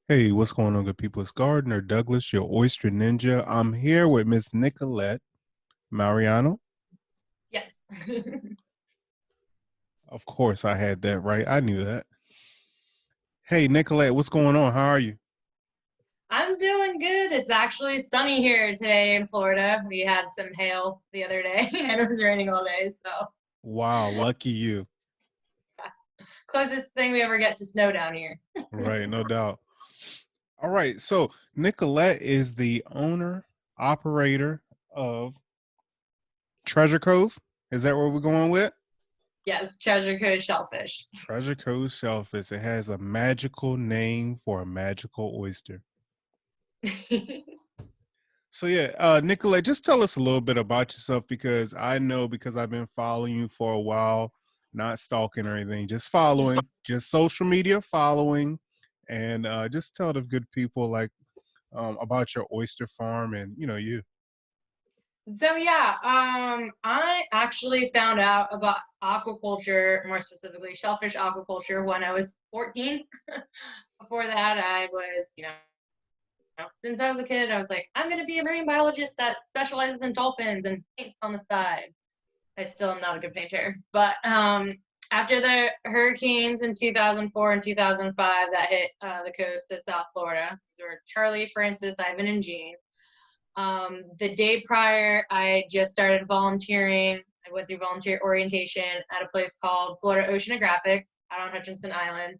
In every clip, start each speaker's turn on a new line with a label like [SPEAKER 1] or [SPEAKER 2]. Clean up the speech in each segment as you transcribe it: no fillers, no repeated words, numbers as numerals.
[SPEAKER 1] Hey, what's going on, good people? It's Gardner Douglas, your Oyster Ninja. I'm here with Miss Nicolette Mariano.
[SPEAKER 2] Yes.
[SPEAKER 1] Of course, I had that right. I knew that. Hey, Nicolette, what's going on? How are you?
[SPEAKER 2] I'm doing good. It's actually sunny here today in Florida. We had some hail the other day and it was raining all day. So,
[SPEAKER 1] Wow, lucky you.
[SPEAKER 2] closest thing we ever get to snow down here.
[SPEAKER 1] Right, no doubt. All right, so Nicolette is the owner, operator of Treasure Cove. Is that where we're going with?
[SPEAKER 2] Yes, Treasure Coast Shellfish.
[SPEAKER 1] Treasure Cove Shellfish. It has a magical name for a magical oyster. So yeah, Nicolette, just tell us a little bit about yourself because I know because I've been following you for a while, not stalking or anything, just following, just social media following, and just tell the good people like about your oyster farm and you.
[SPEAKER 2] I actually found out about aquaculture, more specifically shellfish aquaculture, when I was 14. Before that, I was, since I was a kid, I was like, I'm going to be a marine biologist that specializes in dolphins and paints on the side. I still am not a good painter, but after the hurricanes in 2004 and 2005 that hit the coast of South Florida, these were Charlie, Francis, Ivan, and Jean. The day prior, I just started volunteering. I went through volunteer orientation at a place called Florida Oceanographics out on Hutchinson Island,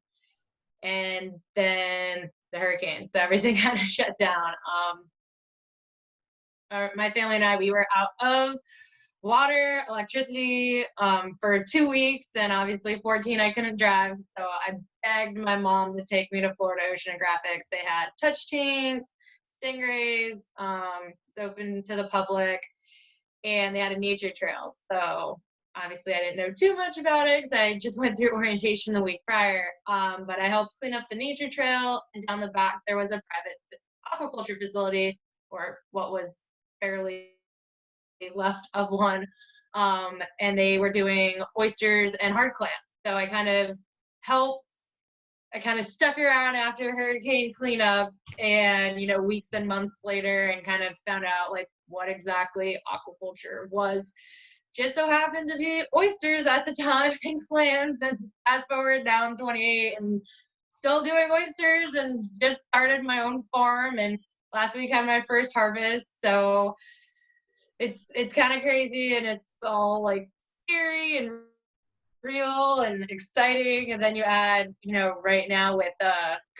[SPEAKER 2] and then the hurricane, so everything kind of shut down. My family and I, we were out of water, electricity for 2 weeks, and obviously 14, I couldn't drive, so I begged my mom to take me to Florida Oceanographics. They had touch tanks, stingrays, it's open to the public, and they had a nature trail. So obviously I didn't know too much about it because I just went through orientation the week prior, but I helped clean up the nature trail, and down the back there was a private aquaculture facility, or what was fairly left of one, and they were doing oysters and hard clams. So helped. I kind of stuck around after hurricane cleanup, and weeks and months later, and kind of found out like what exactly aquaculture was. Just so happened to be oysters at the time and clams. And fast forward now, I'm 28 and still doing oysters, and just started my own farm. And last week had my first harvest, so it's kind of crazy, and it's all like scary and real and exciting. And then you add, right now with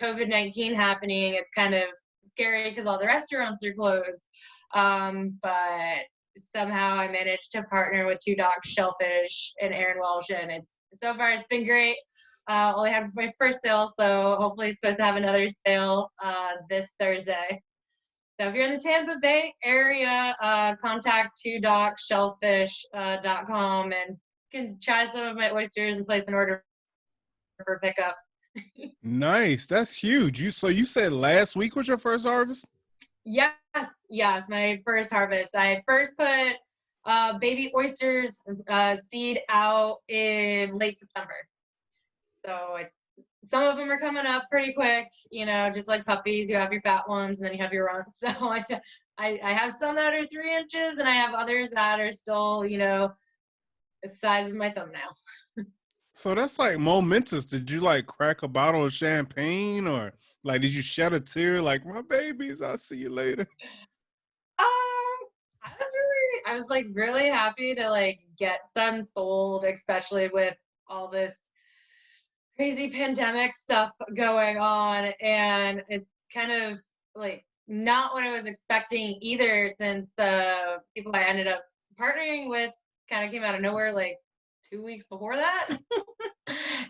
[SPEAKER 2] COVID-19 happening, it's kind of scary because all the restaurants are closed. But somehow I managed to partner with Two Dock Shellfish and Aaron Welsh, and it's been great. Only had my first sale, so hopefully supposed to have another sale this Thursday. So if you're in the Tampa Bay area, contact 2dockshellfish.com and you can try some of my oysters and place an order for pickup.
[SPEAKER 1] Nice, that's huge. You said last week was your first harvest?
[SPEAKER 2] Yes, yes, my first harvest. I first put baby oysters seed out in late September. So some of them are coming up pretty quick, just like puppies. You have your fat ones and then you have your runts. So I have some that are 3 inches, and I have others that are still, the size of my thumbnail.
[SPEAKER 1] So that's like momentous. Did you like crack a bottle of champagne or like did you shed a tear like my babies, I'll see you later?
[SPEAKER 2] I was like really happy to like get some sold, especially with all this crazy pandemic stuff going on. And it's kind of like not what I was expecting either, since the people I ended up partnering with kind of came out of nowhere like 2 weeks before that.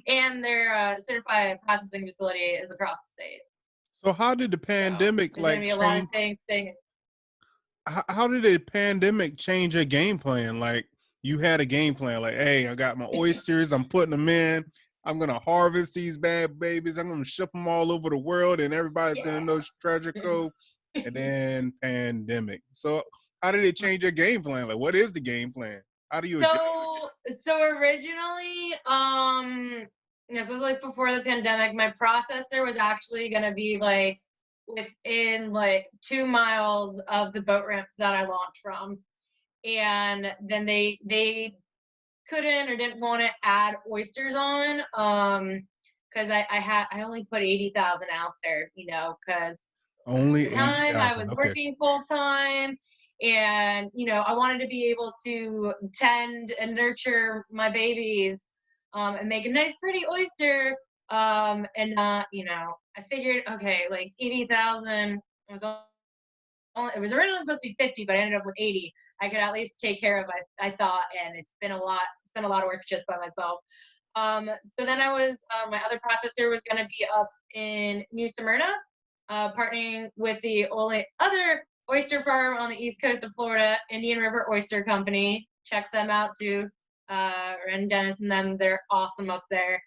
[SPEAKER 2] And their certified processing facility is across the state.
[SPEAKER 1] So how did the
[SPEAKER 2] So
[SPEAKER 1] pandemic
[SPEAKER 2] there's going to
[SPEAKER 1] like
[SPEAKER 2] be a lot of
[SPEAKER 1] change?
[SPEAKER 2] things staying.
[SPEAKER 1] How did the pandemic change your game plan? Like you had a game plan, like, hey, I got my oysters, I'm putting them in, I'm gonna harvest these bad babies, I'm gonna ship them all over the world, and everybody's gonna
[SPEAKER 2] Yeah.
[SPEAKER 1] know Treasure Cove. And then pandemic. So how did it change your game plan? Like, what is the game plan? How do you adjust?
[SPEAKER 2] So originally, this was like before the pandemic. My processor was actually going to be like within like 2 miles of the boat ramp that I launched from. And then they couldn't or didn't want to add oysters on. Because I only put 80,000 out there, you know, because
[SPEAKER 1] Only
[SPEAKER 2] the time I was
[SPEAKER 1] 80,000. Okay.
[SPEAKER 2] working full time, and you know, I wanted to be able to tend and nurture my babies, and make a nice pretty oyster, and not, you know, I figured, okay, like 80,000 was it was originally supposed to be 50, but I ended up with 80. I could at least take care of, I thought, and it's been a lot of work just by myself. So then my other processor was going to be up in New Smyrna, partnering with the only other oyster farm on the east coast of Florida, Indian River Oyster Company. Check them out too. Ren Dennis and them, they're awesome up there.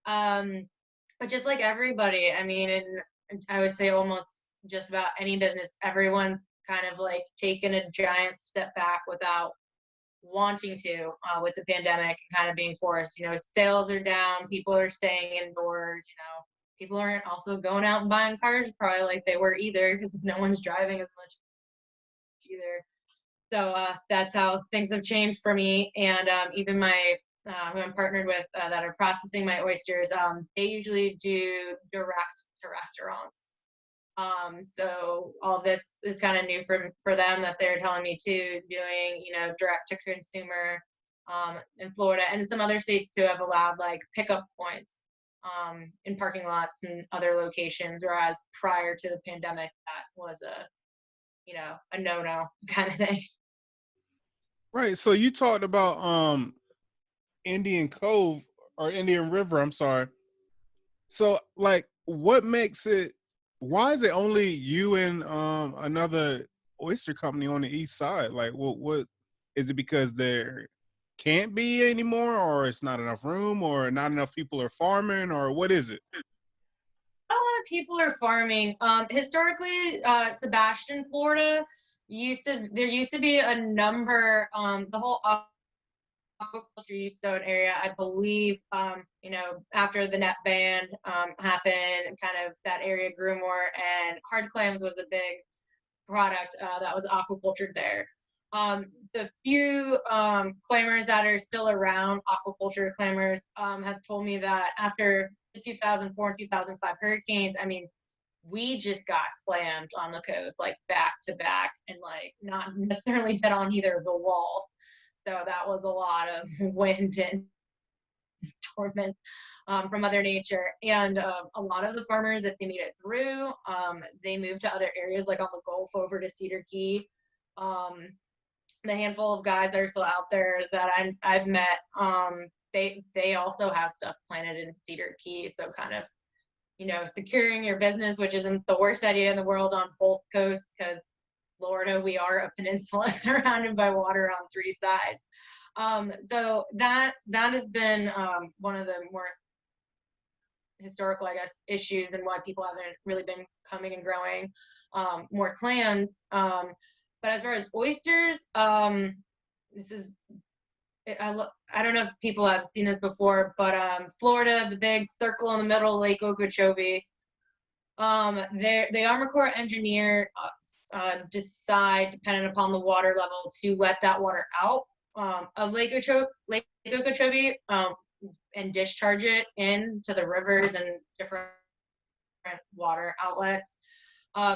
[SPEAKER 2] But just like everybody, I mean, and I would say almost just about any business, everyone's kind of like taken a giant step back without wanting to, with the pandemic and kind of being forced. You know, sales are down, people are staying indoors, you know, people aren't also going out and buying cars probably like they were either, because no one's driving as much either. So that's how things have changed for me. And even my who I'm partnered with, that are processing my oysters, they usually do direct to restaurants. So all this is kind of new for them, that they're telling me too, doing, you know, direct to consumer, in Florida and in some other states too, have allowed like pickup points, in parking lots and other locations, whereas prior to the pandemic, that was you know, a no-no kind of thing.
[SPEAKER 1] Right. So you talked about Indian Cove or Indian River, I'm sorry. So like what makes it, why is it only you and another oyster company on the east side? Like what is it, because there can't be anymore, or it's not enough room, or not enough people are farming, or what is it?
[SPEAKER 2] A lot of people are farming. Historically, Sebastian, Florida, there used to be a number, the whole aquaculture use zone area, I believe, you know, after the net ban happened, kind of that area grew more, and hard clams was a big product that was aquacultured there. The few clammers that are still around, aquaculture clammers, have told me that after the 2004 and 2005 hurricanes, I mean, we just got slammed on the coast, like back to back, and like not necessarily dead on either of the walls. So that was a lot of wind and torment, from Mother Nature. And a lot of the farmers, if they made it through, they moved to other areas, like on the Gulf over to Cedar Key. The handful of guys that are still out there that I've met, they also have stuff planted in Cedar Key. So kind of, you know, securing your business, which isn't the worst idea in the world on both coasts, because Florida, we are a peninsula surrounded by water on three sides. So that has been one of the more historical, I guess, issues, and why people haven't really been coming and growing more clams. But as far as oysters, this is, I don't know if people have seen this before, but Florida, the big circle in the middle, Lake Okeechobee, the Army Corps engineer decide, depending upon the water level, to let that water out of Lake Okeechobee, and discharge it into the rivers and different water outlets.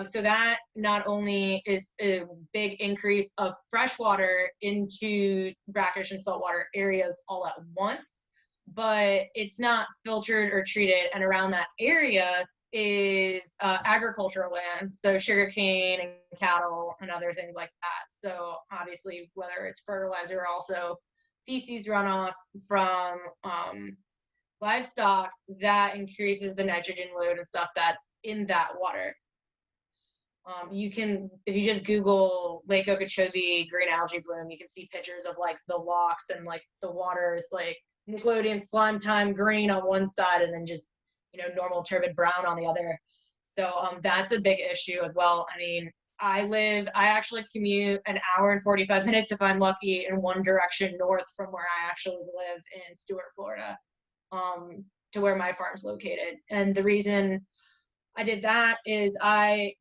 [SPEAKER 2] So that not only is a big increase of fresh water into brackish and saltwater areas all at once, but it's not filtered or treated. And around that area is agricultural land, so sugarcane and cattle and other things like that. So obviously, whether it's fertilizer, also feces runoff from livestock, that increases the nitrogen load and stuff that's in that water. You can, if you just Google Lake Okeechobee green algae bloom, you can see pictures of like the locks, and like the water is like Nickelodeon slime time green on one side, and then just, you know, normal turbid brown on the other. So that's a big issue as well. I mean, I actually commute an hour and 45 minutes if I'm lucky in one direction north from where I actually live in Stuart, Florida. to where my farm's located. And the reason I did that is I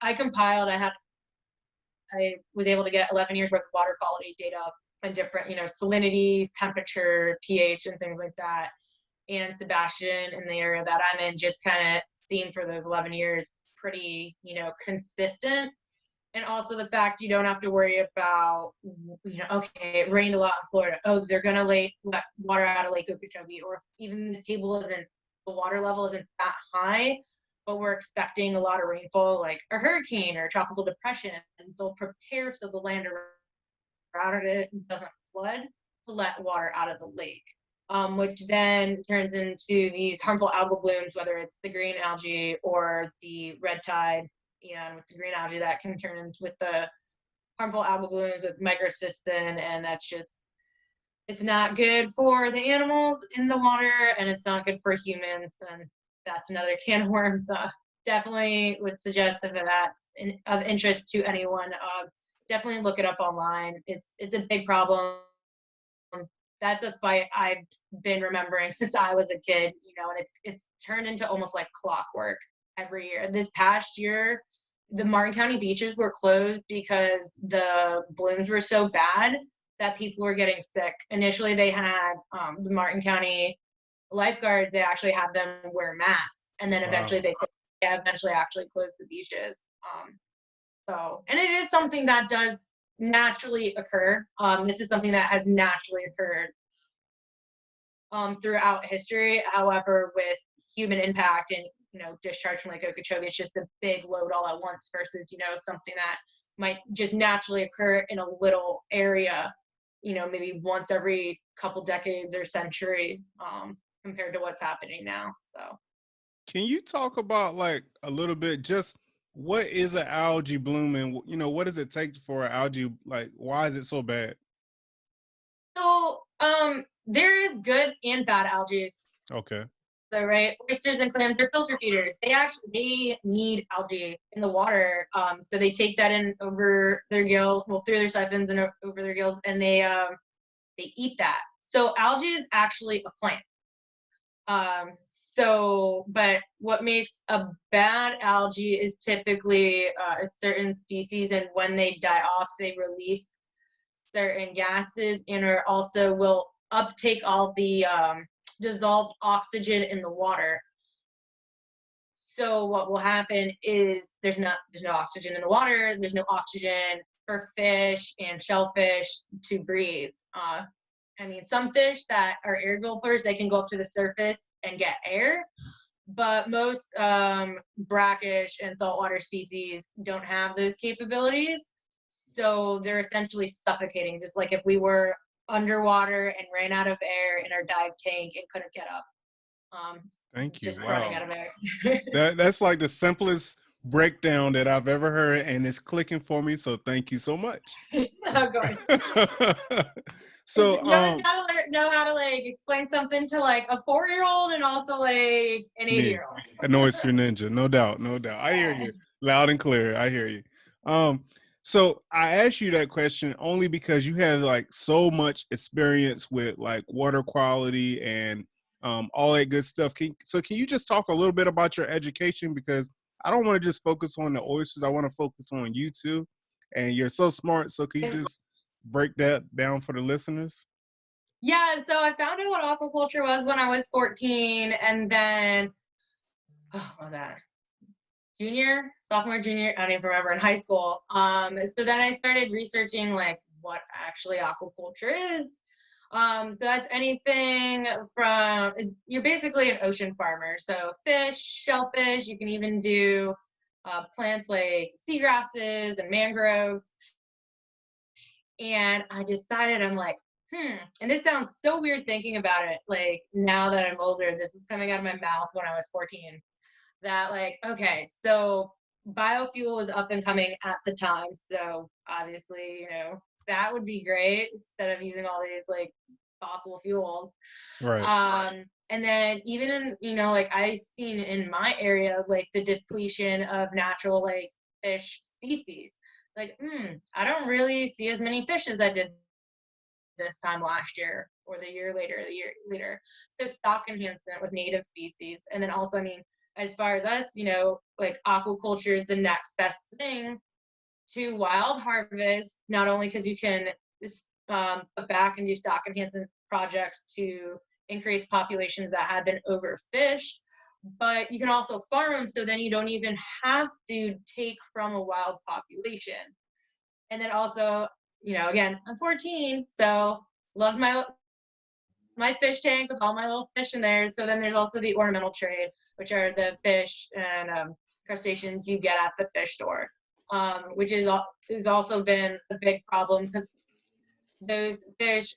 [SPEAKER 2] was able to get 11 years worth of water quality data and different, salinities, temperature, pH, and things like that. And Sebastian, in the area that I'm in, just kind of seen for those 11 years pretty, consistent. And also the fact you don't have to worry about, okay, it rained a lot in Florida. Oh, they're going to let water out of Lake Okeechobee, or even the water level isn't that high, but we're expecting a lot of rainfall, like a hurricane or a tropical depression, and they'll prepare so the land around it doesn't flood to let water out of the lake, which then turns into these harmful algal blooms, whether it's the green algae or the red tide. And with the green algae, that can turn into with the harmful algal blooms with microcystin, and it's not good for the animals in the water, and it's not good for humans, and that's another can of worms. Definitely would suggest if that's of interest to anyone, definitely look it up online. It's a big problem. That's a fight I've been remembering since I was a kid, and it's turned into almost like clockwork every year. This past year, the Martin County beaches were closed because the blooms were so bad that people were getting sick. Initially, they had the Martin County lifeguards, they actually had them wear masks, and then eventually they eventually actually closed the beaches. And it is something that does naturally occur. This is something that has naturally occurred throughout history. However, with human impact and discharge from Lake Okeechobee, it's just a big load all at once versus something that might just naturally occur in a little area, maybe once every couple decades or centuries, compared to what's happening now. So
[SPEAKER 1] can you talk about like a little bit just what is an algae bloom, and what does it take for an algae, like why is it so bad?
[SPEAKER 2] So there is good and bad algae.
[SPEAKER 1] Okay.
[SPEAKER 2] So right, oysters and clams are filter feeders. They need algae in the water. So they take that in over their gill, through their siphons and over their gills, and they eat that. So algae is actually a plant. But what makes a bad algae is typically a certain species, and when they die off, they release certain gases and are also will uptake all the dissolved oxygen in the water. So what will happen is there's no oxygen in the water. There's no oxygen for fish and shellfish to breathe. Some fish that are air gulpers, they can go up to the surface and get air, but most brackish and saltwater species don't have those capabilities. So they're essentially suffocating, just like if we were underwater and ran out of air in our dive tank and couldn't get up.
[SPEAKER 1] Thank you.
[SPEAKER 2] Just
[SPEAKER 1] Wow.
[SPEAKER 2] running out of air.
[SPEAKER 1] That's like the simplest breakdown that I've ever heard, and it's clicking for me. So thank you so much.
[SPEAKER 2] Of course.
[SPEAKER 1] So
[SPEAKER 2] you know how to like explain something to like a 4-year-old and also like an 8-year-old.
[SPEAKER 1] An Oyster Ninja, no doubt. I hear you loud and clear. I hear you. So I asked you that question only because you have like so much experience with like water quality and all that good stuff. Can you just talk a little bit about your education? Because I don't want to just focus on the oysters. I want to focus on you too. And you're so smart. So can you just break that down for the listeners?
[SPEAKER 2] Yeah, so I found out what aquaculture was when I was 14, and then what was that? Sophomore, junior, I don't even remember, in high school. So then I started researching like what actually aquaculture is. So that's anything from, you're basically an ocean farmer. So fish, shellfish, you can even do plants like seagrasses and mangroves. And I decided, I'm like, and this sounds so weird thinking about it, like now that I'm older, this is coming out of my mouth when I was 14. That like, okay, so biofuel was up and coming at the time. So obviously, that would be great instead of using all these like fossil fuels.
[SPEAKER 1] Right.
[SPEAKER 2] And then even in, like I've seen in my area, like the depletion of natural like fish species. Like, I don't really see as many fish as I did this time last year. or the year later. So stock enhancement with native species. And then also, I mean, as far as us, you know, like aquaculture is the next best thing to wild harvest, not only because you can put back and do stock enhancement projects to increase populations that have been overfished, but you can also farm them so then you don't even have to take from a wild population. And then also, you know, again, I'm 14, so love my fish tank with all my little fish in there. So then there's also the ornamental trade, which are the fish and crustaceans you get at the fish store, which is has also been a big problem because those fish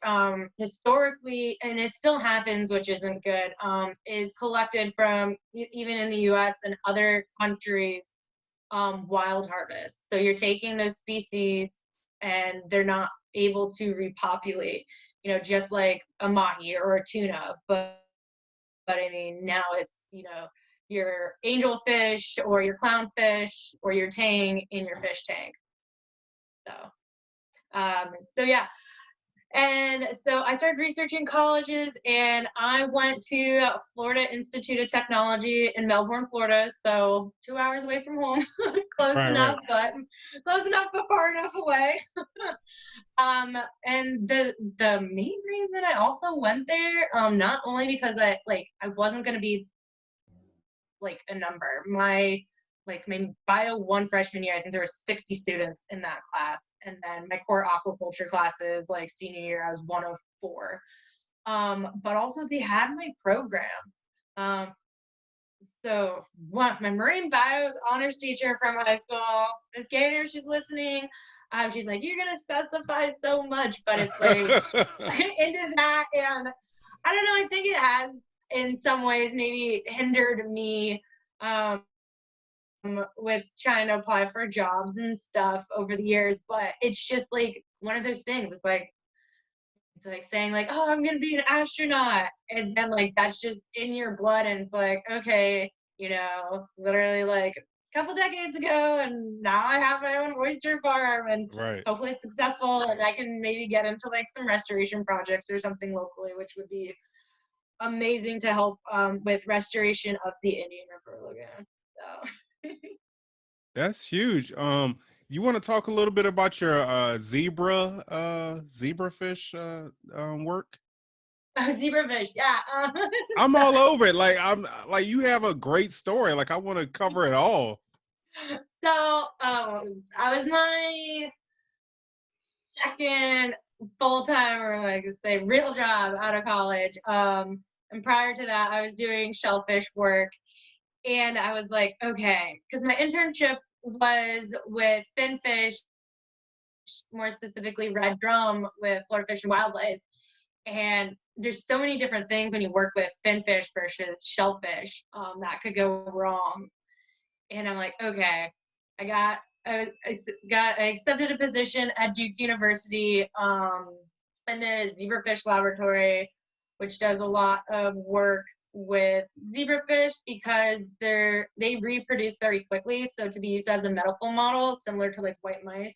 [SPEAKER 2] historically, and it still happens, which isn't good, is collected from even in the US and other countries, wild harvest. So you're taking those species and they're not able to repopulate, you know, just like a mahi or a tuna. But I mean, now it's, you know, your angelfish or your clownfish or your tang in your fish tank. So yeah. And so I started researching colleges, and I went to Florida Institute of Technology in Melbourne, Florida. So 2 hours away from home, close enough, but far enough away. And the main reason I also went there, not only because I wasn't going to be like a number. My bio 1 freshman year, I think there were 60 students in that class. And then my core aquaculture classes, like senior year, I was 1 of 4. But also they had my program. So my marine bios honors teacher from high school, Miss Gator, she's listening. She's like, you're gonna specify so much, but it's like into that, and I don't know, I think it has in some ways maybe hindered me with trying to apply for jobs and stuff over the years. But it's just like one of those things. It's like saying like, oh, I'm gonna be an astronaut, and then like that's just in your blood, and it's like, okay, you know, literally like a couple decades ago, and now I have my own oyster farm, and hopefully it's successful, and I can maybe get into like some restoration projects or something locally, which would be amazing to help with restoration of the Indian River Lagoon. So.
[SPEAKER 1] That's huge. You want to talk a little bit about your zebrafish work?
[SPEAKER 2] Oh, zebrafish, yeah.
[SPEAKER 1] I'm all over it. Like you have a great story. Like I want to cover it all.
[SPEAKER 2] So I was my second full-time, or like say real job out of college. And prior to that, I was doing shellfish work. And I was like, okay, because my internship was with finfish, more specifically red drum with Florida Fish and Wildlife. And there's so many different things when you work with finfish versus shellfish that could go wrong. And I'm like, okay, I accepted a position at Duke University in the zebrafish laboratory, which does a lot of work with zebrafish because they reproduce very quickly. So to be used as a medical model, similar to like white mice,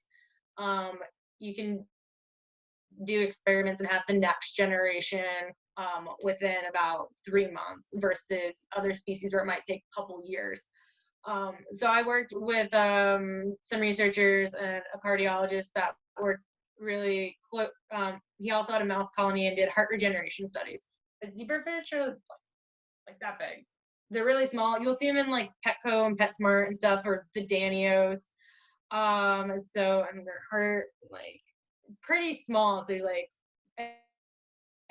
[SPEAKER 2] you can do experiments and have the next generation within about 3 months versus other species where it might take a couple years. So I worked with some researchers and a cardiologist that were really close. He also had a mouse colony and did heart regeneration studies. The zebrafish are like that big. They're really small. You'll see them in like Petco and PetSmart and stuff, or the Danios. And their heart like pretty small. So you like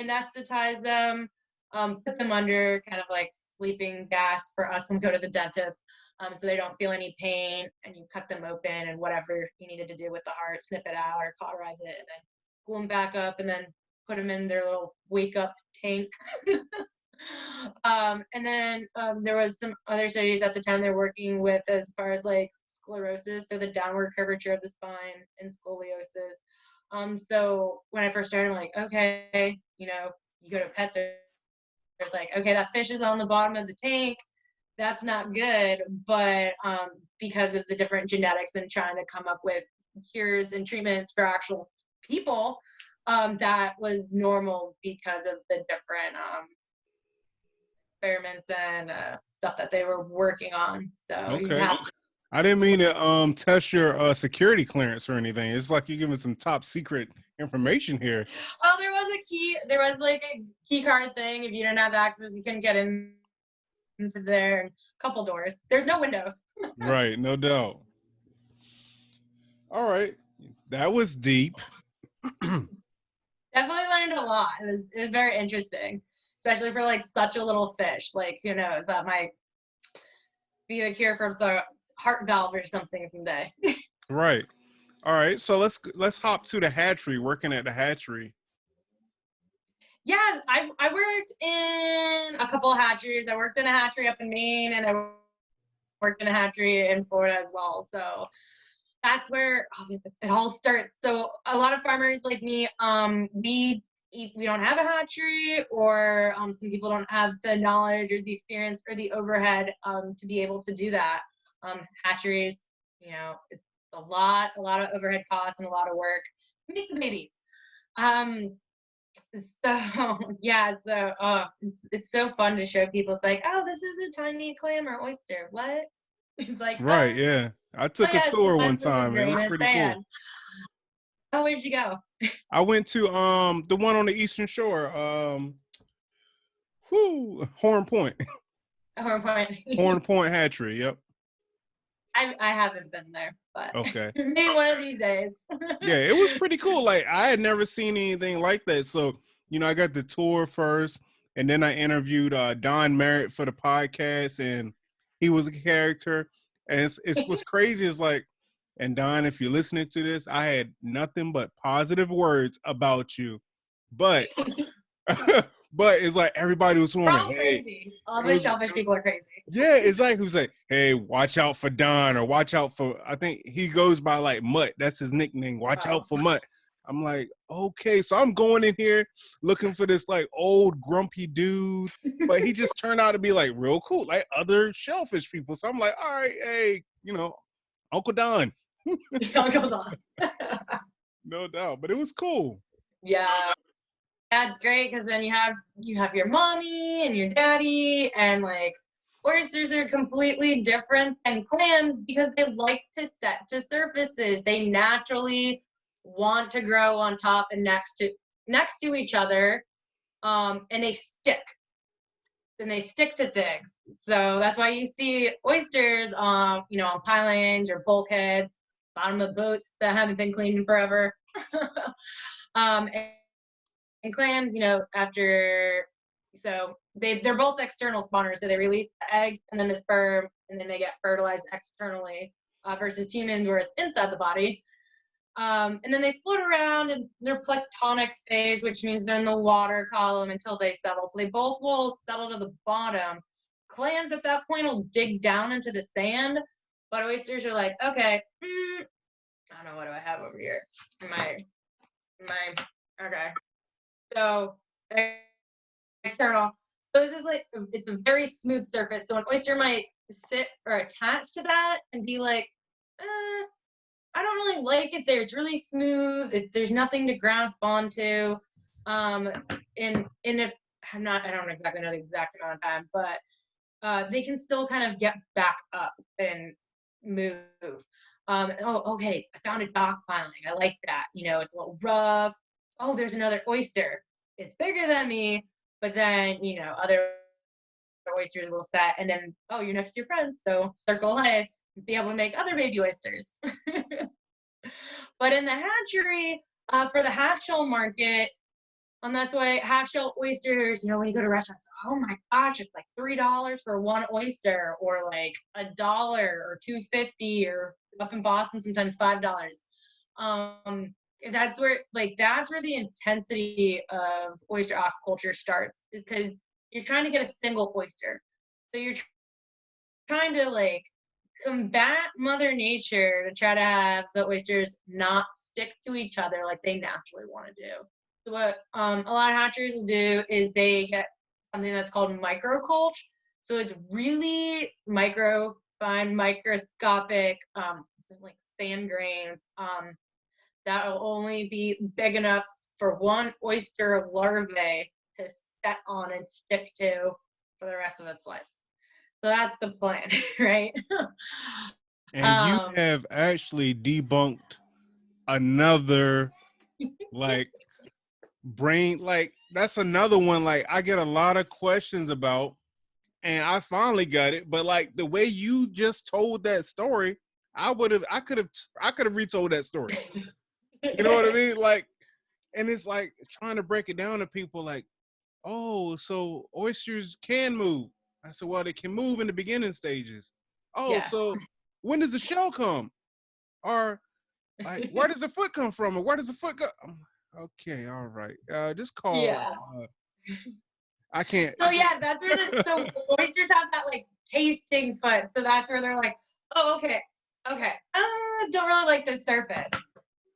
[SPEAKER 2] anesthetize them, put them under kind of like sleeping gas for us when we go to the dentist, so they don't feel any pain. And you cut them open and whatever you needed to do with the heart, snip it out or cauterize it, and then glue them back up, and then put them in their little wake up tank. And then there was some other studies at the time they're working with as far as like sclerosis, so the downward curvature of the spine, and scoliosis. So when I first started, I'm like, okay, you know, you go to pets, it's like, okay, that fish is on the bottom of the tank. That's not good. But because of the different genetics and trying to come up with cures and treatments for actual people, that was normal because of the different experiments and stuff that they were working on. So you'd
[SPEAKER 1] Okay.
[SPEAKER 2] have to.
[SPEAKER 1] I didn't mean to test your security clearance or anything. It's like you're giving some top secret information here.
[SPEAKER 2] Oh, there was a key. There was like a key card thing. If you didn't have access, you couldn't get into there. A couple doors. There's no windows.
[SPEAKER 1] Right, no doubt. All right. That was deep.
[SPEAKER 2] Definitely learned a lot. It was very interesting, especially for like such a little fish. Like, who knows, that might be the cure for some heart valve or something someday.
[SPEAKER 1] Right. All right. So let's hop to the hatchery, working at the hatchery.
[SPEAKER 2] Yeah, I worked in a couple of hatcheries. I worked in a hatchery up in Maine, and I worked in a hatchery in Florida as well. So that's where obviously it all starts. So a lot of farmers like me, we don't have a hatchery, or some people don't have the knowledge or the experience or the overhead to be able to do that. Hatcheries, it's a lot of overhead costs and a lot of work to make the babies. So yeah, so it's so fun to show people. It's like, oh, this is a tiny clam or oyster. What? It's like,
[SPEAKER 1] Right, yeah. I took a
[SPEAKER 2] yeah,
[SPEAKER 1] tour one
[SPEAKER 2] that's with a
[SPEAKER 1] time. It
[SPEAKER 2] grain
[SPEAKER 1] was
[SPEAKER 2] of
[SPEAKER 1] pretty
[SPEAKER 2] sand.
[SPEAKER 1] cool.
[SPEAKER 2] Oh, where'd you go?
[SPEAKER 1] I went to the one on the Eastern Shore. Horn Point.
[SPEAKER 2] Horn Point.
[SPEAKER 1] Horn Point Hatchery, yep.
[SPEAKER 2] I haven't been there, but
[SPEAKER 1] Okay.
[SPEAKER 2] maybe one of these days.
[SPEAKER 1] Yeah, it was pretty cool. Like, I had never seen anything like that. So, I got the tour first, and then I interviewed Don Merritt for the podcast, and he was a character. And it's what's crazy is like, and Don, if you're listening to this, I had nothing but positive words about you. But but it's like everybody was
[SPEAKER 2] We're all
[SPEAKER 1] swarming. Hey,
[SPEAKER 2] crazy. All the shellfish people are crazy.
[SPEAKER 1] yeah, it's like who's like, hey, watch out for Don, or watch out for, I think he goes by like Mutt. That's his nickname. Watch out for Mutt. I'm like, okay, so I'm going in here looking for this like old grumpy dude, but he just turned out to be like real cool, like other shellfish people. So I'm like, all right, hey, Uncle Don.
[SPEAKER 2] Uncle Don.
[SPEAKER 1] No doubt, but it was cool.
[SPEAKER 2] Yeah. That's great, because then you have your mommy and your daddy, and like oysters are completely different than clams because they like to set to surfaces. They naturally want to grow on top and next to each other, and they stick. And they stick to things. So that's why you see oysters on pilings or bulkheads, bottom of boats that haven't been cleaned in forever. And clams, so they're both external spawners. So they release the egg and then the sperm, and then they get fertilized externally, versus humans where it's inside the body. And then they float around in their planktonic phase, which means they're in the water column until they settle. So they both will settle to the bottom. Clams at that point will dig down into the sand, but oysters are like, okay, I don't know, what do I have over here? Okay. So external. So this is like, it's a very smooth surface. So an oyster might sit or attach to that and be like, I don't really like it there. It's really smooth. There's nothing to grasp onto. And if I don't exactly know the exact amount of time, but they can still kind of get back up and move. Okay, I found a dock piling. I like that. It's a little rough. Oh, there's another oyster. It's bigger than me, but then other oysters will set, and then you're next to your friends, so circle life, be able to make other baby oysters. But in the hatchery, for the half shell market, that's why half shell oysters, when you go to restaurants, oh my gosh, it's like $3 for one oyster, or like $1 or $2.50, or up in Boston sometimes $5. That's where the intensity of oyster aquaculture starts, is because you're trying to get a single oyster. So you're trying to combat Mother Nature to try to have the oysters not stick to each other like they naturally want to do. So what a lot of hatcheries will do is they get something that's called microculture. So it's really fine, microscopic, like sand grains, that'll only be big enough for one oyster larvae to set on and stick to for the rest of its life. So that's the plan, right?
[SPEAKER 1] And you have actually debunked another like brain, like that's another one like I get a lot of questions about, and I finally got it. But like the way you just told that story, I could have retold that story. You know what I mean? Like, and it's like trying to break it down to people like, oh, so oysters can move. I said, well, they can move in the beginning stages. Oh,
[SPEAKER 2] Yeah.
[SPEAKER 1] so when does the shell come? Or like, where does the foot come from? Or where does the foot go? Okay, all right. Just call.
[SPEAKER 2] Yeah.
[SPEAKER 1] I can't.
[SPEAKER 2] So yeah, that's where so oysters have that like tasting foot. So that's where they're like, oh, okay. Don't really like this surface.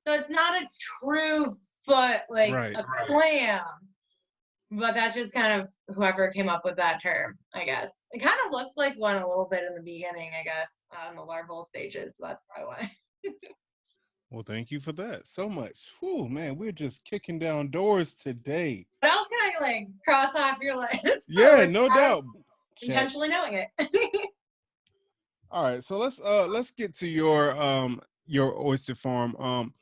[SPEAKER 2] So it's not a true foot like a clam. But that's just kind of whoever came up with that term, I guess. It kind of looks like one a little bit in the beginning, I guess, in the larval stages. So that's probably why.
[SPEAKER 1] Well, thank you for that so much. Whew, man, we're just kicking down doors today.
[SPEAKER 2] What else can I like cross off your list?
[SPEAKER 1] Yeah, no doubt.
[SPEAKER 2] Intentionally knowing it.
[SPEAKER 1] All right, so let's get to your oyster farm.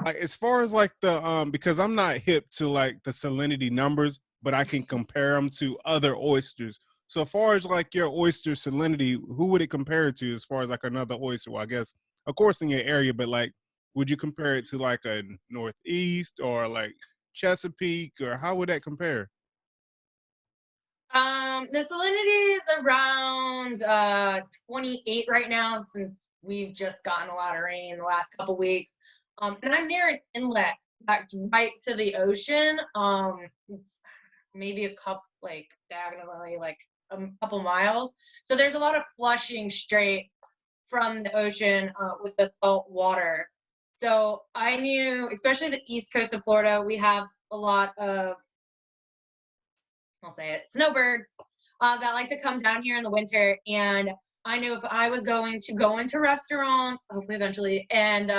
[SPEAKER 1] Like as far as like the because I'm not hip to like the salinity numbers, but I can compare them to other oysters. So as far as like your oyster salinity, who would it compare it to as far as like another oyster? Well, I guess of course in your area, but like would you compare it to like a Northeast or like Chesapeake, or how would that compare?
[SPEAKER 2] The salinity is around 28 right now, since we've just gotten a lot of rain the last couple weeks. And I'm near an inlet that's right to the ocean. Maybe a couple, like diagonally, like a couple miles. So there's a lot of flushing straight from the ocean with the salt water. So I knew, especially the east coast of Florida, we have a lot of, I'll say it, snowbirds that like to come down here in the winter. And I knew if I was going to go into restaurants, hopefully eventually, and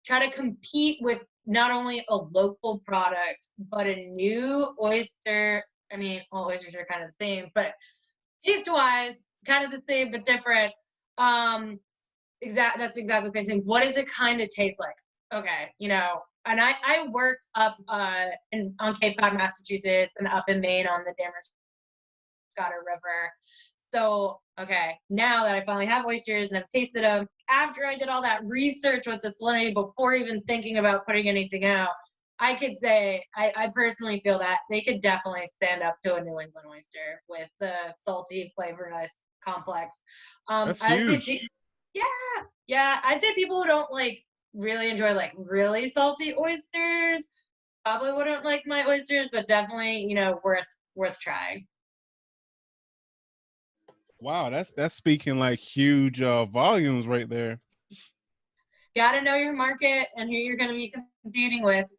[SPEAKER 2] try to compete with not only a local product, but a new oyster. I mean, all oysters are kind of the same, but taste-wise, kind of the same, but different. That's exactly the same thing. What does it kind of taste like? Okay, and I worked up on Cape Cod, Massachusetts, and up in Maine on the Damariscotta River. So, okay, now that I finally have oysters and I've tasted them, after I did all that research with the salinity before even thinking about putting anything out, I could say I personally feel that they could definitely stand up to a New England oyster with the salty, flavorless complex.
[SPEAKER 1] That's huge.
[SPEAKER 2] Yeah. I'd say people who don't like really enjoy like really salty oysters probably wouldn't like my oysters, but definitely worth trying.
[SPEAKER 1] Wow, that's speaking like huge volumes right there.
[SPEAKER 2] Gotta know your market and who you're going to be competing with,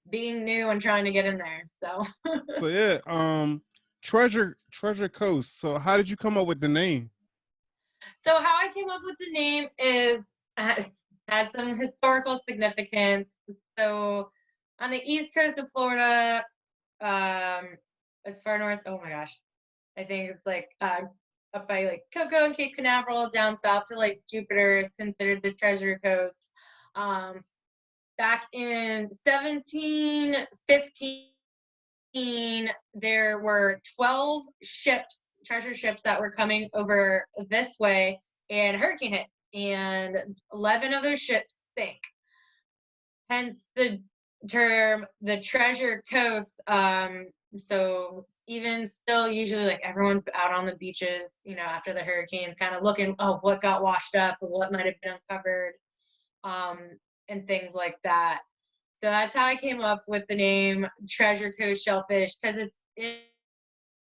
[SPEAKER 2] being new and trying to get in there.
[SPEAKER 1] So yeah, Treasure Coast. So how did you come up with the name?
[SPEAKER 2] So how I came up with the name is has some historical significance. So on the east coast of Florida, as far north, oh my gosh, I think it's like up by like Cocoa and Cape Canaveral, down south to like Jupiter is considered the Treasure Coast. Back in 1715, there were 12 ships, treasure ships, that were coming over this way, and a hurricane hit, and 11 of those ships sank. Hence the term, the Treasure Coast. So even still, usually like everyone's out on the beaches, after the hurricanes, kind of looking, oh, what got washed up or what might have been uncovered, and things like that. So that's how I came up with the name Treasure Coast Shellfish, because it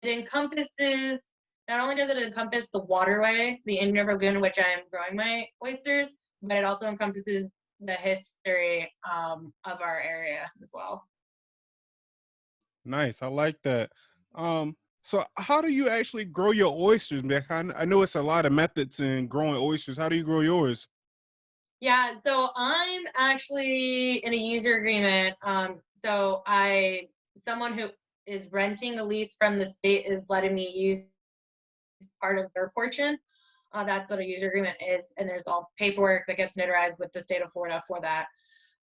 [SPEAKER 2] encompasses, not only does it encompass the waterway, the Indian River Lagoon, in which I am growing my oysters, but it also encompasses the history of our area as well.
[SPEAKER 1] Nice, I like that. So how do you actually grow your oysters, man? I know it's a lot of methods in growing oysters. How do you grow yours?
[SPEAKER 2] Yeah, so I'm actually in a user agreement. So someone who is renting a lease from the state is letting me use part of their portion. That's what a user agreement is, and there's all paperwork that gets notarized with the state of Florida for that.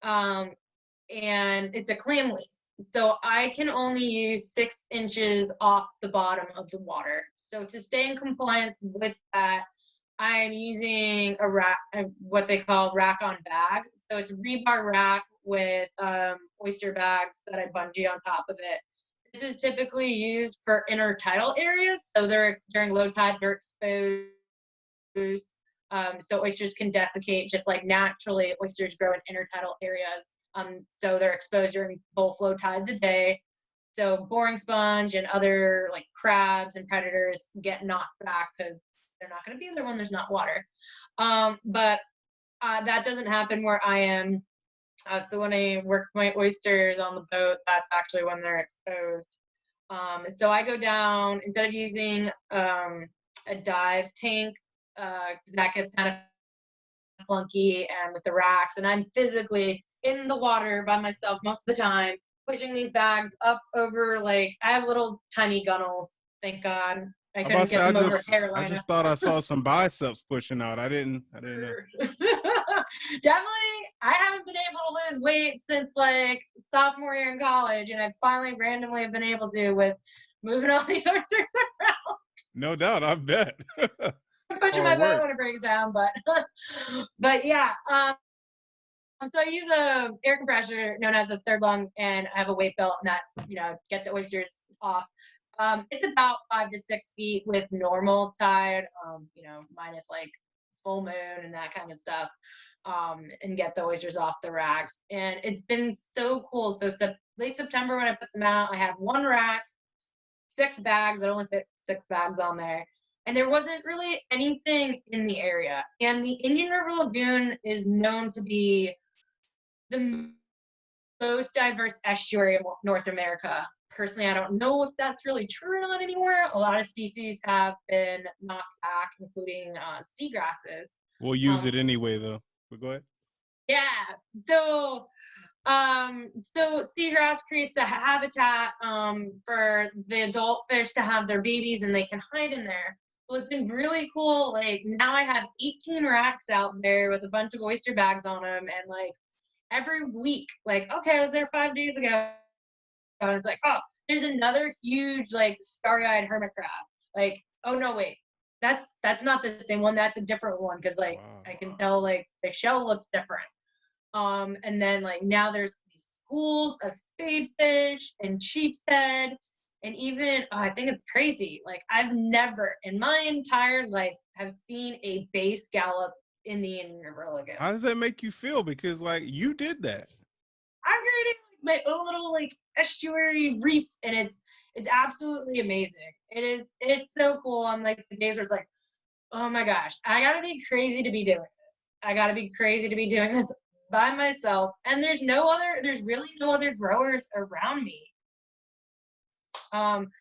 [SPEAKER 2] And it's a clam lease, so I can only use 6 inches off the bottom of the water. So to stay in compliance with that, I'm using a rack, what they call rack on bag. So it's a rebar rack with oyster bags that I bungee on top of it. This is typically used for intertidal areas. So during low tide, they're exposed. So oysters can desiccate just like naturally oysters grow in intertidal areas. So they're exposed during both low tides a day. So boring sponge and other like crabs and predators get knocked back because they're not going to be there when there's not water. But that doesn't happen where I am. So when I work my oysters on the boat, that's actually when they're exposed. So I go down, instead of using a dive tank, because that gets kind of clunky, and with the racks, and I'm physically in the water by myself most of the time, pushing these bags up over, like, I have little tiny gunnels, thank God. I couldn't get them over Carolina.
[SPEAKER 1] I just thought I saw some biceps pushing out. I didn't know.
[SPEAKER 2] Definitely, I haven't been able to lose weight since like sophomore year in college, and I finally randomly have been able to with moving all these oysters around.
[SPEAKER 1] No doubt, I bet.
[SPEAKER 2] I'm pushing my boat when it breaks down, but yeah. So I use a air compressor known as a third lung, and I have a weight belt, and that get the oysters off. It's about 5 to 6 feet with normal tide, minus like full moon and that kind of stuff, and get the oysters off the racks. And it's been so cool. So late September when I put them out, I had one rack, 6 bags. I only fit 6 bags on there. And there wasn't really anything in the area. And the Indian River Lagoon is known to be the most diverse estuary of North America. Personally, I don't know if that's really true or not anymore. A lot of species have been knocked back, including seagrasses.
[SPEAKER 1] We'll use it anyway, though. But go ahead.
[SPEAKER 2] Yeah. So seagrass creates a habitat for the adult fish to have their babies, and they can hide in there. So it's been really cool. Like, now I have 18 racks out there with a bunch of oyster bags on them, and like every week, like, okay, I was there 5 days ago, and it's like, oh, there's another huge like starry-eyed hermit crab. Like, oh no, wait, that's not the same one. That's a different one, because like I can tell like the shell looks different. And then like now there's these schools of spadefish and sheepshead, and even I think it's crazy. Like, I've never in my entire life have seen a bay scallop in the Indian River Lagoon.
[SPEAKER 1] How does that make you feel? Because like you did that.
[SPEAKER 2] I'm creating my own little like estuary reef, and it's absolutely amazing. It's so cool. I'm like, the days where it's like, oh my gosh, I gotta be crazy to be doing this. I gotta be crazy to be doing this by myself, and there's really no other growers around me.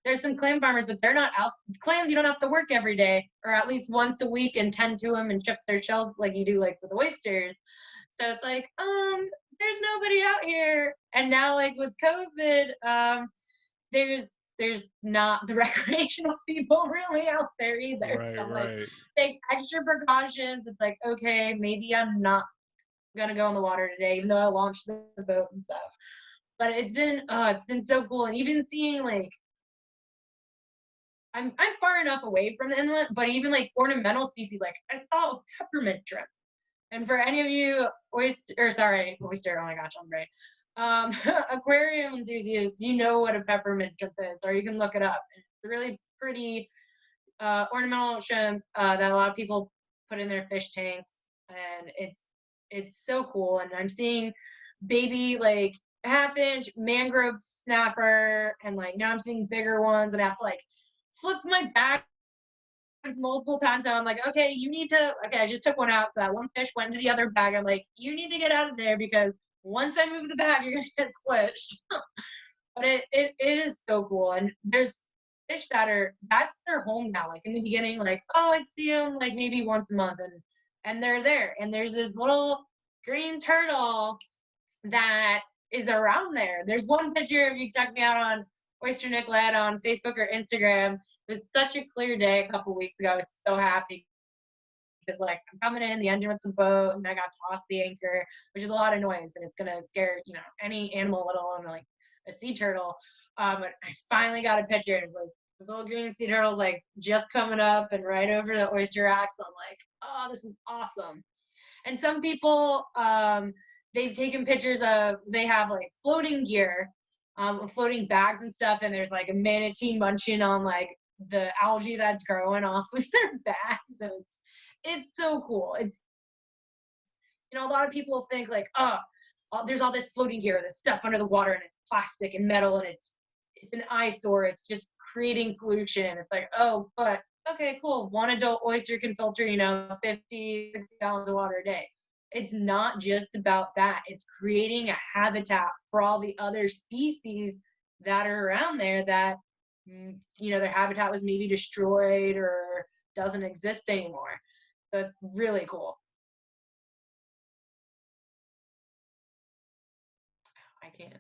[SPEAKER 2] There's some clam farmers, but they're not out. Clams, you don't have to work every day, or at least once a week, and tend to them and chip their shells like you do like with oysters. So it's like, there's nobody out here. And now like with COVID, there's not the recreational people really out there either.
[SPEAKER 1] Right,
[SPEAKER 2] so
[SPEAKER 1] right.
[SPEAKER 2] Like, take extra precautions. It's like, okay, maybe I'm not gonna go in the water today, even though I launched the boat and stuff. But it's been so cool. And even seeing like, I'm far enough away from the inlet, but even like ornamental species, like I saw a peppermint shrimp. And for any of you oyster, oh my gosh, I'm right. Aquarium enthusiasts, you know what a peppermint shrimp is, or you can look it up. It's a really pretty ornamental shrimp that a lot of people put in their fish tanks, and it's so cool. And I'm seeing baby like 1/2-inch mangrove snapper, and like now I'm seeing bigger ones, and I have to like flip my bags multiple times now. I'm like, okay, I just took one out, so that one fish went into the other bag. I'm like, you need to get out of there, because once I move the bag, you're gonna get squished. But it is so cool. And there's fish that's their home now. Like in the beginning, like, oh, I'd see them like maybe once a month, and and they're there. And there's this little green turtle that is around there. There's one picture, if you check me out on Oyster Nicolette on Facebook or Instagram. It was such a clear day a couple weeks ago. I was so happy because like I'm coming in the engine with the boat and I got to toss the anchor, which is a lot of noise and it's gonna scare, you know, any animal, let alone like a sea turtle. But I finally got a picture of like the little green sea turtle's like just coming up and right over the oyster racks. I'm like, oh, this is awesome. And some people, they've taken pictures of, they have like floating gear, floating bags and stuff, and there's like a manatee munching on like the algae that's growing off of their bags, and it's so cool. It's, you know, a lot of people think like, oh, there's all this floating gear, this stuff under the water, and it's plastic and metal, and it's an eyesore. It's just creating pollution. It's like, oh, but okay, cool. One adult oyster can filter, you know, 50, 60 gallons of water a day. It's not just about that. It's creating a habitat for all the other species that are around there that, you know, their habitat was maybe destroyed or doesn't exist anymore. So it's really cool. I can't.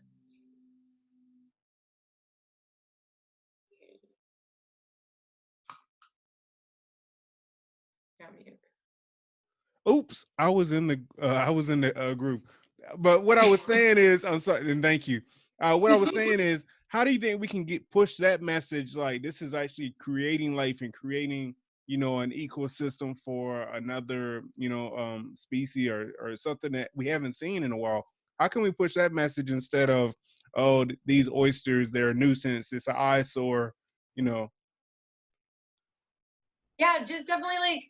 [SPEAKER 1] Oops, I was in the group. But what I was saying is, I'm sorry, and thank you. What I was saying is, how do you think we can push that message? Like this is actually creating life and creating, you know, an ecosystem for another, you know, species or something that we haven't seen in a while. How can we push that message instead of, oh, these oysters, they're a nuisance, it's an eyesore, you know?
[SPEAKER 2] Yeah, just definitely like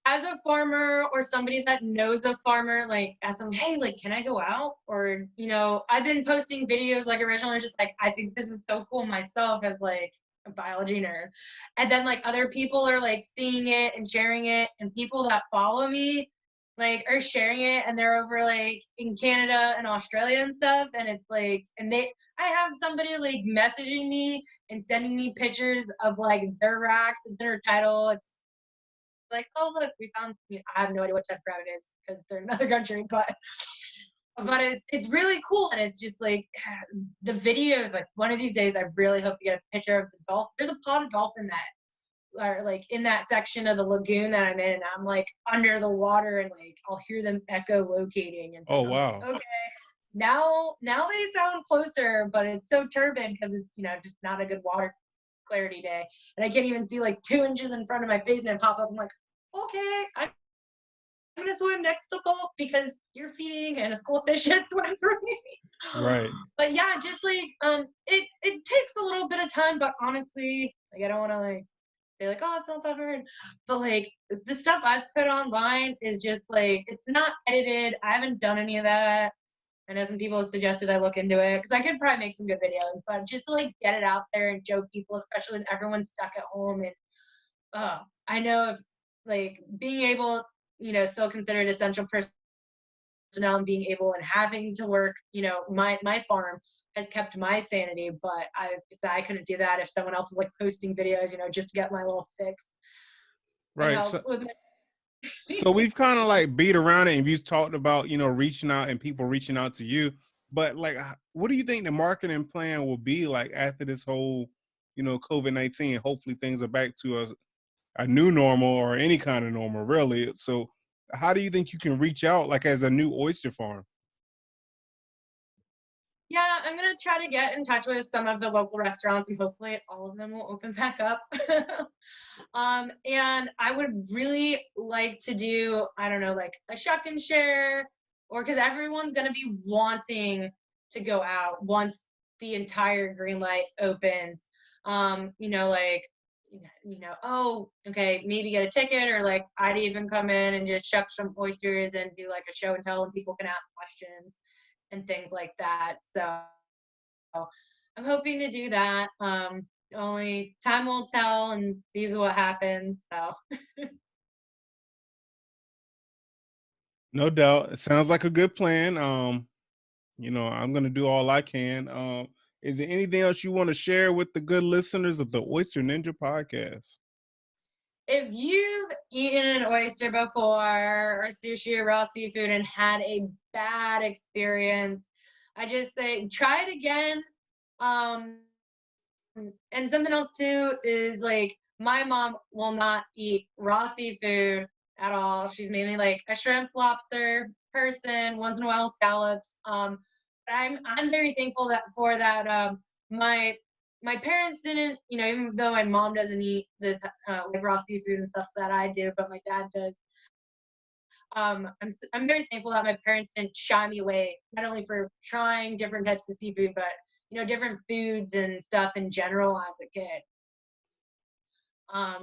[SPEAKER 2] as a farmer or somebody that knows a farmer, like ask them, hey, like, can I go out? Or, you know, I've been posting videos like originally just like, I think this is so cool myself as like a biology nerd. And then like other people are like seeing it and sharing it, and people that follow me like are sharing it, and they're over like in Canada and Australia and stuff. And it's like, and I have somebody like messaging me and sending me pictures of like their racks. It's their title. It's like, oh look, we found. You know, I have no idea what type of crab it is because they're in another country, but it's really cool, and it's just like the videos. Like one of these days, I really hope to get a picture of the dolphin. There's a pod of dolphin that are like in that section of the lagoon that I'm in, and I'm like under the water, and like I'll hear them echolocating, and
[SPEAKER 1] Oh
[SPEAKER 2] I'm like,
[SPEAKER 1] wow.
[SPEAKER 2] okay. Now they sound closer, but it's so turbid because it's, you know, just not a good water clarity day, and I can't even see like 2 inches in front of my face, and I pop up. I'm like, okay, I'm gonna swim next to Colt because you're feeding and a school fish is swimming for me.
[SPEAKER 1] Right.
[SPEAKER 2] But yeah, just like it takes a little bit of time, but honestly, like I don't want to like say like, oh, it's not that hard. But like the stuff I've put online is just like, it's not edited. I haven't done any of that. I know some people have suggested I look into it because I could probably make some good videos, but just to like get it out there and show people, especially when everyone's stuck at home. And I know if like being able, you know, still considered essential personnel and being able and having to work, you know, my farm has kept my sanity. But if I couldn't do that, if someone else was like posting videos, you know, just to get my little fix, it
[SPEAKER 1] Right.
[SPEAKER 2] helps with
[SPEAKER 1] So
[SPEAKER 2] it.
[SPEAKER 1] we've kind of like beat around it, and you talked about, you know, reaching out and people reaching out to you. But like, what do you think the marketing plan will be like after this whole, you know, COVID-19? Hopefully things are back to a new normal or any kind of normal, really. So how do you think you can reach out like as a new oyster farm?
[SPEAKER 2] Yeah, I'm gonna try to get in touch with some of the local restaurants, and hopefully all of them will open back up. And I would really like to do, I don't know, like a shuck and share, or because everyone's gonna be wanting to go out once the entire green light opens. You know, like oh, okay, maybe get a ticket, or like I'd even come in and just shuck some oysters and do like a show and tell, and people can ask questions and things like that. So I'm hoping to do that. Only time will tell and see what happens. So
[SPEAKER 1] No doubt. It sounds like a good plan. You know, I'm gonna do all I can. Is there anything else you want to share with the good listeners of the Oyster Ninja podcast?
[SPEAKER 2] If you've eaten an oyster before or sushi or raw seafood and had a bad experience, I just say try it again. Um, and something else too is like my mom will not eat raw seafood at all. She's mainly like a shrimp lobster person, once in a while scallops. But I'm very thankful that for that my my parents didn't, you know, even though my mom doesn't eat the like raw seafood and stuff that I do, but my dad does. I'm very thankful that my parents didn't shy me away, not only for trying different types of seafood, but you know, different foods and stuff in general as a kid.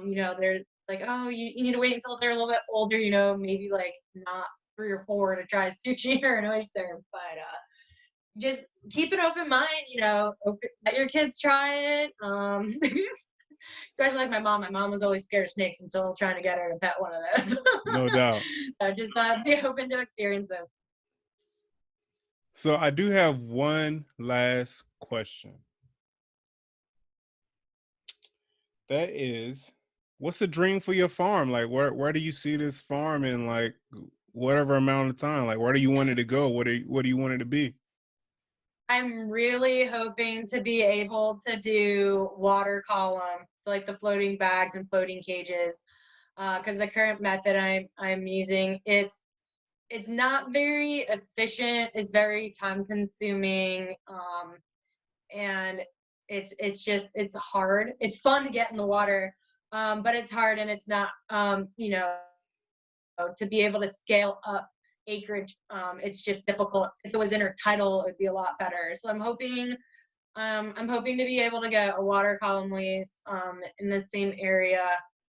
[SPEAKER 2] You know, they're like, oh, you need to wait until they're a little bit older, you know, maybe like not 3 or 4 to try sushi or an oyster, but just keep an open mind, you know, let your kids try it. Especially like my mom. My mom was always scared of snakes until trying to get her to pet one of those.
[SPEAKER 1] No doubt.
[SPEAKER 2] Just be open to experiences.
[SPEAKER 1] So I do have one last question. That is, what's the dream for your farm? Like, where do you see this farm in like whatever amount of time? Like, where do you want it to go? What do you want it to be?
[SPEAKER 2] I'm really hoping to be able to do water column, so like the floating bags and floating cages, because the current method I'm using, it's not very efficient. It's very time consuming, and it's hard. It's fun to get in the water, but it's hard and it's not, you know, to be able to scale up acreage. It's just difficult. If it was intertidal, it would be a lot better. So I'm hoping to be able to get a water column lease in the same area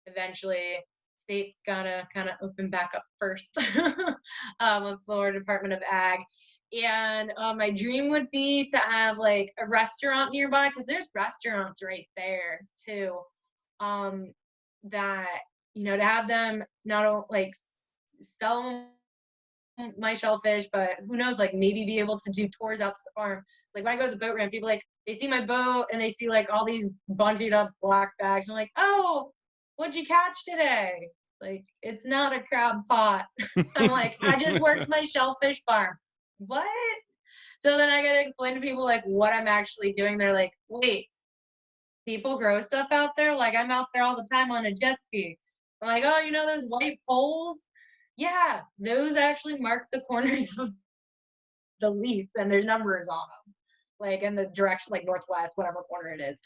[SPEAKER 2] eventually. State's gotta kind of open back up first with Florida Department of Ag. And my dream would be to have like a restaurant nearby, because there's restaurants right there too. That, you know, to have them not only like sell my shellfish, but who knows, like maybe be able to do tours out to the farm. Like when I go to the boat ramp, people like they see my boat and they see like all these bungeed up black bags. And I'm like, oh, what'd you catch today? Like it's not a crab pot. I'm like, I just worked my shellfish farm. What? So then I gotta explain to people like what I'm actually doing. They're like, wait, people grow stuff out there? Like I'm out there all the time on a jet ski. I'm like, oh, you know those white poles? Yeah, those actually mark the corners of the lease and there's numbers on them, like in the direction, like northwest, whatever corner it is.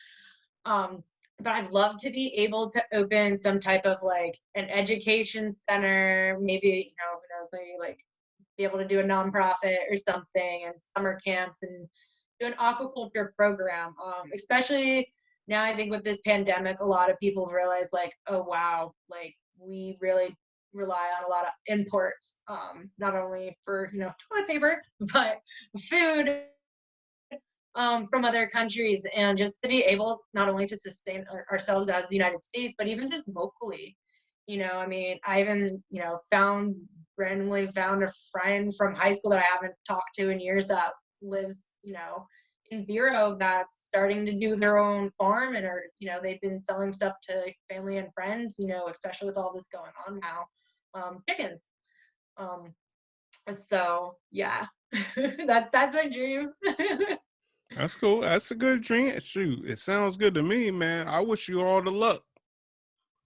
[SPEAKER 2] Um, but I'd love to be able to open some type of like an education center, maybe, you know, who knows, maybe like be able to do a nonprofit or something and summer camps and do an aquaculture program. Especially now, I think with this pandemic, a lot of people realize like, oh wow, like we really rely on a lot of imports, not only for, you know, toilet paper, but food from other countries, and just to be able not only to sustain ourselves as the United States, but even just locally. You know, I mean, I even, you know, randomly found a friend from high school that I haven't talked to in years that lives, you know, in Vero, that's starting to do their own farm and are, you know, they've been selling stuff to family and friends, you know, especially with all this going on now. Chickens. Um, so yeah, that's my dream.
[SPEAKER 1] That's cool. That's a good dream. Shoot, it sounds good to me, man. I wish you all the luck.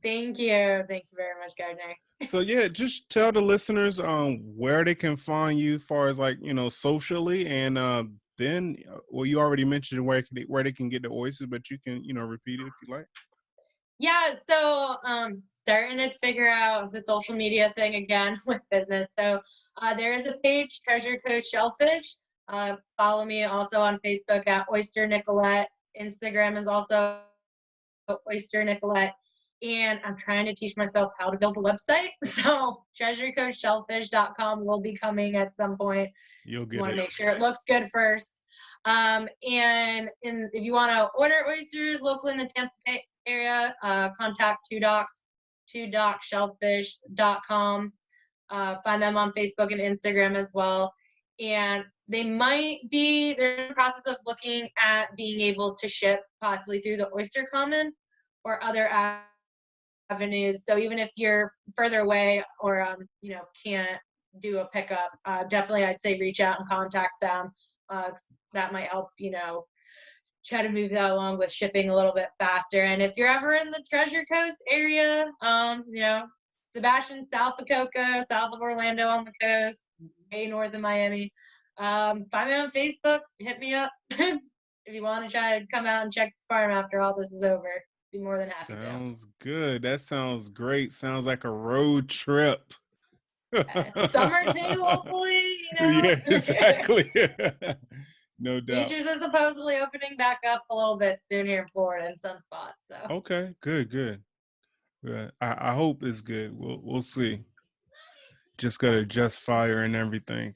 [SPEAKER 2] Thank you. Thank you very much, Gardner.
[SPEAKER 1] So yeah, just tell the listeners where they can find you, as far as like, you know, socially, and then well, you already mentioned where they can get the oysters, but you can, you know, repeat it if you like.
[SPEAKER 2] Yeah, so starting to figure out the social media thing again with business. So there is a page, Treasure Coast Shellfish. Follow me also on Facebook at Oyster Nicolette. Instagram is also Oyster Nicolette. And I'm trying to teach myself how to build a website. So treasurecoastshellfish.com will be coming at some point.
[SPEAKER 1] You'll get
[SPEAKER 2] You want to
[SPEAKER 1] it.
[SPEAKER 2] make sure it looks good first. And if you want to order oysters locally in the Tampa Bay area, contact Two Dock Shellfish.com. Find them on Facebook and Instagram as well. And they're in the process of looking at being able to ship possibly through the Oyster Common or other avenues. So even if you're further away or can't do a pickup, definitely I'd say reach out and contact them. 'Cause that might help, try to move that along with shipping a little bit faster. And if you're ever in the Treasure Coast area, Sebastian, south of Cocoa, south of Orlando on the coast, way north of Miami. Find me on Facebook, hit me up if you want to try to come out and check the farm after all this is over. Be more than happy to.
[SPEAKER 1] Sounds good. That sounds great. Sounds like a road trip.
[SPEAKER 2] Summer too, hopefully,
[SPEAKER 1] Yeah, exactly. No doubt.
[SPEAKER 2] Beaches are supposedly opening back up a little bit soon here in Florida in some spots. So
[SPEAKER 1] Okay, good. I hope it's good. We'll see. Just gotta adjust fire and everything.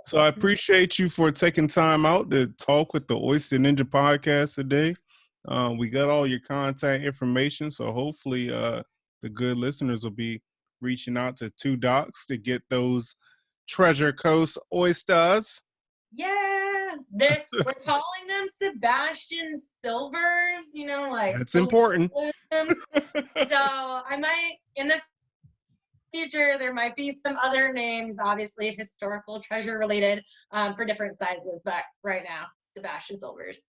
[SPEAKER 1] So I appreciate you for taking time out to talk with the Oyster Ninja Podcast today. We got all your contact information, so hopefully the good listeners will be reaching out to Two Docks to get those Treasure Coast oysters.
[SPEAKER 2] Yeah, we're calling them Sebastian Silvers,
[SPEAKER 1] That's important.
[SPEAKER 2] So I might, in the future, there might be some other names, obviously historical treasure related, for different sizes, but right now, Sebastian Silvers.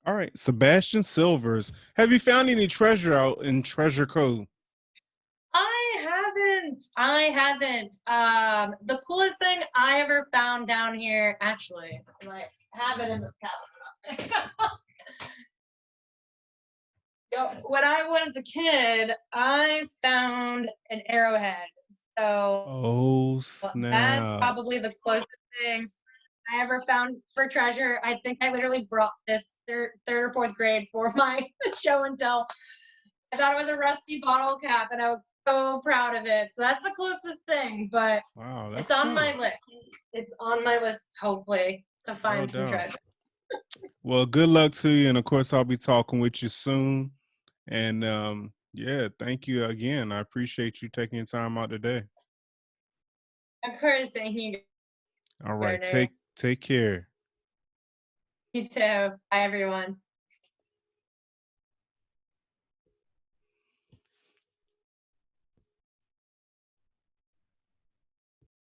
[SPEAKER 1] All right, Sebastian Silvers. Have you found any treasure out in Treasure Cove?
[SPEAKER 2] I haven't. The coolest thing I ever found down here, actually, I have it in the cabinet. When I was a kid, I found an arrowhead. So
[SPEAKER 1] Snap.
[SPEAKER 2] that's probably the closest thing I ever found for treasure. I think I literally brought this third or fourth grade for my show and tell. I thought it was a rusty bottle cap, and I was so proud of it. So that's the closest thing, but
[SPEAKER 1] wow, that's
[SPEAKER 2] it's on
[SPEAKER 1] cool.
[SPEAKER 2] my list. It's on my list, hopefully, to find some treasure.
[SPEAKER 1] Well, good luck to you, and of course, I'll be talking with you soon. And yeah, thank you again. I appreciate you taking your time out today.
[SPEAKER 2] Of course, thank you.
[SPEAKER 1] All right, take care.
[SPEAKER 2] You too. Bye, everyone.